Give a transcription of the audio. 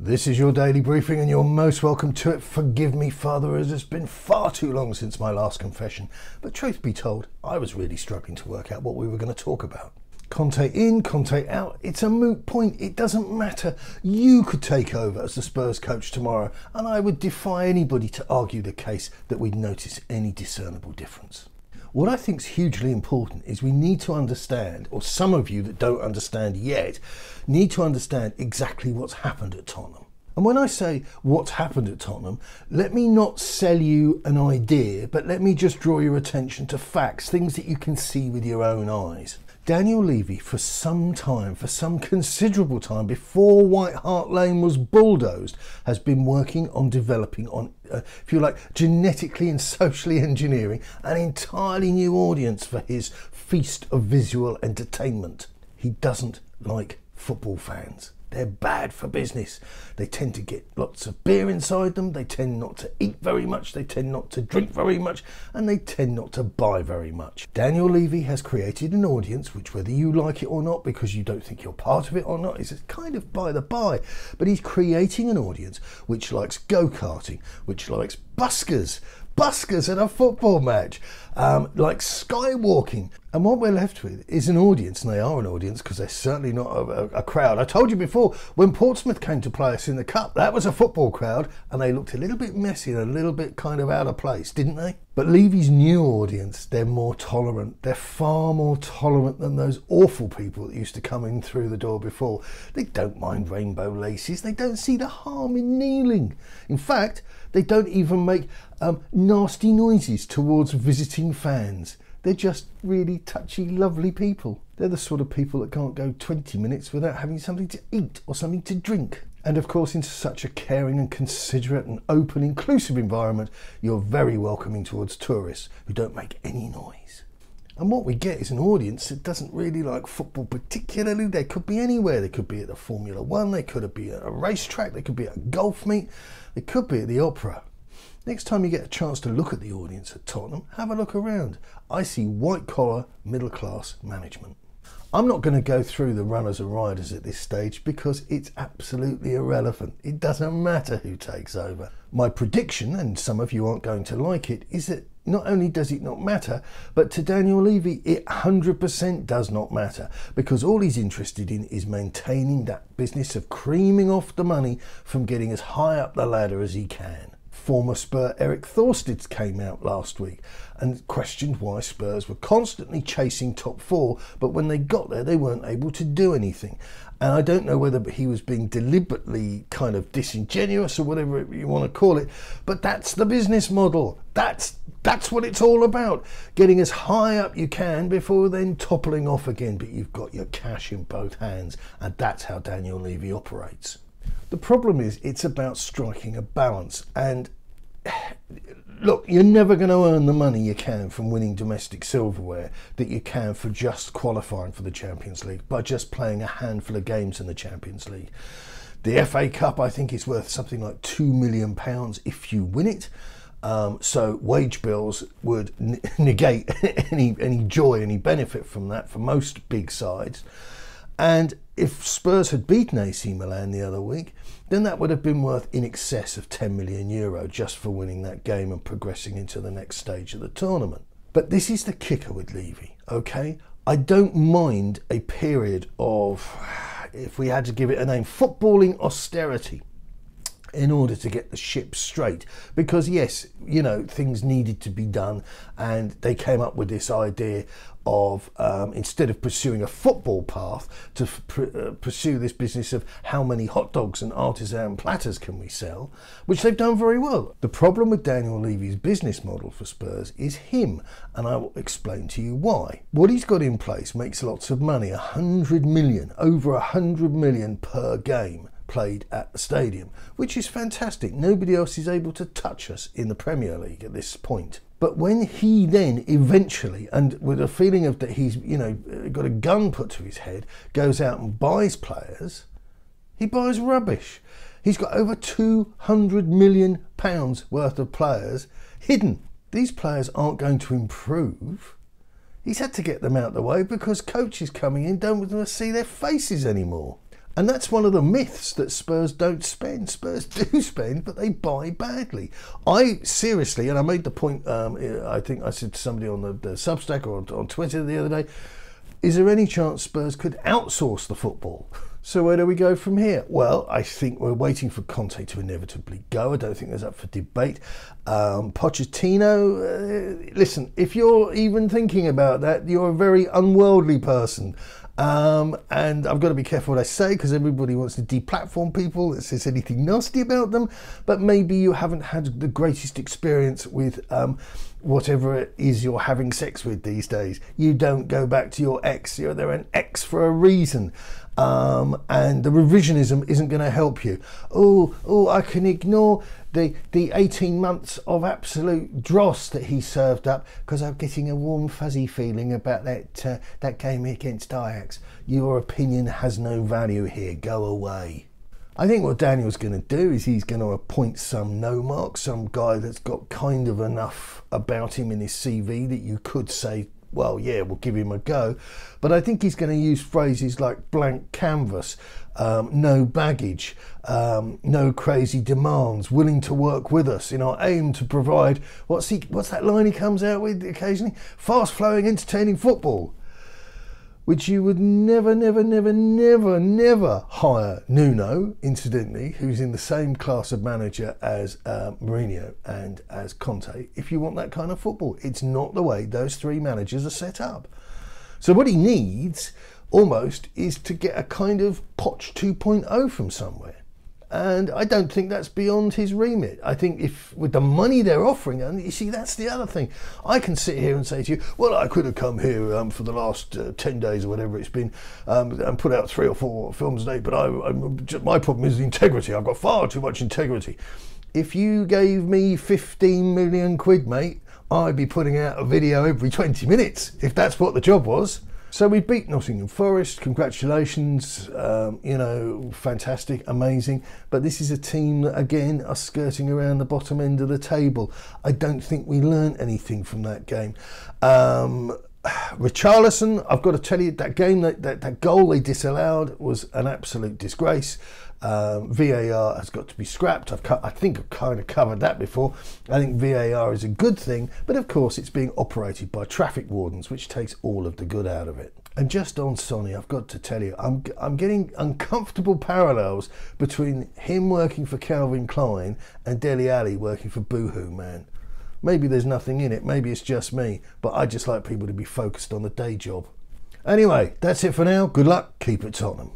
This is your daily briefing and you're most welcome to it. Forgive me, Father, as it's been far too long since my last confession. But truth be told, I was really struggling to work out what we were going to talk about. Conte in, Conte out, it's a moot point. It doesn't matter. You could take over as the Spurs coach tomorrow and I would defy anybody to argue the case that we'd notice any discernible difference. What I think is hugely important is we need to understand, or some of you that don't understand yet, need to understand exactly what's happened at Tottenham. And when I say what's happened at Tottenham, let me not sell you an idea, but let me just draw your attention to facts, things that you can see with your own eyes. Daniel Levy, for some time, for some considerable time, before White Hart Lane was bulldozed, has been working on developing, if you like, genetically and socially engineering an entirely new audience for his feast of visual entertainment. He doesn't like football fans. They're bad for business. They tend to get lots of beer inside them. They tend not to eat very much. They tend not to drink very much. And they tend not to buy very much. Daniel Levy has created an audience, which whether you like it or not, because you don't think you're part of it or not, is kind of by the by. But he's creating an audience which likes go-karting, which likes buskers at a football match, like skywalking. And what we're left with is an audience, and they are an audience because they're certainly not a crowd. I told you before, when Portsmouth came to play us in the Cup, that was a football crowd, and they looked a little bit messy and a little bit kind of out of place, didn't they? But Levy's new audience, they're more tolerant. They're far more tolerant than those awful people that used to come in through the door before. They don't mind rainbow laces. They don't see the harm in kneeling. In fact, they don't even make nasty noises towards visiting fans. They're just really touchy, lovely people. They're the sort of people that can't go 20 minutes without having something to eat or something to drink. And of course, in such a caring and considerate and open, inclusive environment, you're very welcoming towards tourists who don't make any noise. And what we get is an audience that doesn't really like football particularly. They could be anywhere. They could be at the Formula One, they could be at a racetrack, they could be at a golf meet, they could be at the opera. Next time you get a chance to look at the audience at Tottenham, have a look around. I see white-collar, middle-class management. I'm not going to go through the runners and riders at this stage because it's absolutely irrelevant. It doesn't matter who takes over. My prediction, and some of you aren't going to like it, is that not only does it not matter, but to Daniel Levy, it 100% does not matter, because all he's interested in is maintaining that business of creaming off the money from getting as high up the ladder as he can. Former Spur Eric Thorsteds came out last week and questioned why Spurs were constantly chasing top four, but when they got there, they weren't able to do anything. And I don't know whether he was being deliberately kind of disingenuous or whatever you want to call it, but that's the business model. That's what it's all about. Getting as high up you can before then toppling off again, but you've got your cash in both hands, and that's how Daniel Levy operates. The problem is it's about striking a balance, and look, you're never going to earn the money you can from winning domestic silverware that you can for just qualifying for the Champions League by just playing a handful of games in the Champions League. The FA Cup, I think, is worth something like £2 million if you win it. So wage bills would negate any joy, any benefit from that for most big sides. And if Spurs had beaten AC Milan the other week, then that would have been worth in excess of €10 million just for winning that game and progressing into the next stage of the tournament. But this is the kicker with Levy, okay? I don't mind a period of, if we had to give it a name, footballing austerity in order to get the ship straight, because yes, you know, things needed to be done, and they came up with this idea of instead of pursuing a football path, to pursue this business of how many hot dogs and artisan platters can we sell, which they've done very well. The problem with Daniel Levy's business model for Spurs is him, and I will explain to you why. What he's got in place makes lots of money, 100 million, over 100 million per game played at the stadium, which is fantastic. Nobody else is able to touch us in the Premier League at this point. But when he then eventually, and with a feeling of that he's, you know, got a gun put to his head, goes out and buys players, he buys rubbish. He's got over £200 million worth of players hidden. These players aren't going to improve. He's had to get them out of the way because coaches coming in don't want to see their faces anymore. And that's one of the myths, that Spurs don't spend. Spurs do spend, but they buy badly. I seriously, and I made the point, I think I said to somebody on the Substack or on Twitter the other day, is there any chance Spurs could outsource the football? So where do we go from here? Well, I think we're waiting for Conte to inevitably go. I don't think there's up for debate. Pochettino, listen, if you're even thinking about that, you're a very unworldly person. And I've got to be careful what I say, because everybody wants to deplatform people that says anything nasty about them, but maybe you haven't had the greatest experience with whatever it is you're having sex with these days. You don't go back to your ex. They're an ex for a reason. And the revisionism isn't going to help you. Oh, I can ignore the 18 months of absolute dross that he served up because I'm getting a warm fuzzy feeling about that game against Ajax. Your opinion has no value here. Go away. I think what Daniel's going to do is he's going to appoint some no-mark, some guy that's got kind of enough about him in his CV that you could say, well, yeah, we'll give him a go. But I think he's going to use phrases like blank canvas, no baggage, no crazy demands, willing to work with us in our aim to provide, what's that line he comes out with occasionally? Fast-flowing, entertaining football. Which you would never hire Nuno, incidentally, who's in the same class of manager as Mourinho and as Conte, if you want that kind of football. It's not the way those three managers are set up. So what he needs, almost, is to get a kind of Poch 2.0 from somewhere. And I don't think that's beyond his remit. I think if with the money they're offering, and you see, that's the other thing. I can sit here and say to you, well, I could have come here for the last 10 days or whatever it's been and put out 3 or 4 films a day, but my problem is the integrity. I've got far too much integrity. If you gave me 15 million quid, mate, I'd be putting out a video every 20 minutes, if that's what the job was. So we beat Nottingham Forest, congratulations, fantastic, amazing. But this is a team that, again, are skirting around the bottom end of the table. I don't think we learned anything from that game. Richarlison, I've got to tell you, that game, that goal they disallowed was an absolute disgrace. VAR has got to be scrapped. I think I've kind of covered that before. I think VAR is a good thing, but of course it's being operated by traffic wardens, which takes all of the good out of it. And just on Sonny, I've got to tell you, I'm getting uncomfortable parallels between him working for Calvin Klein and Dele Alli working for Boohoo Man. Maybe there's nothing in it, maybe it's just me, but I just like people to be focused on the day job. Anyway, that's it for now. Good luck, keep it Tottenham.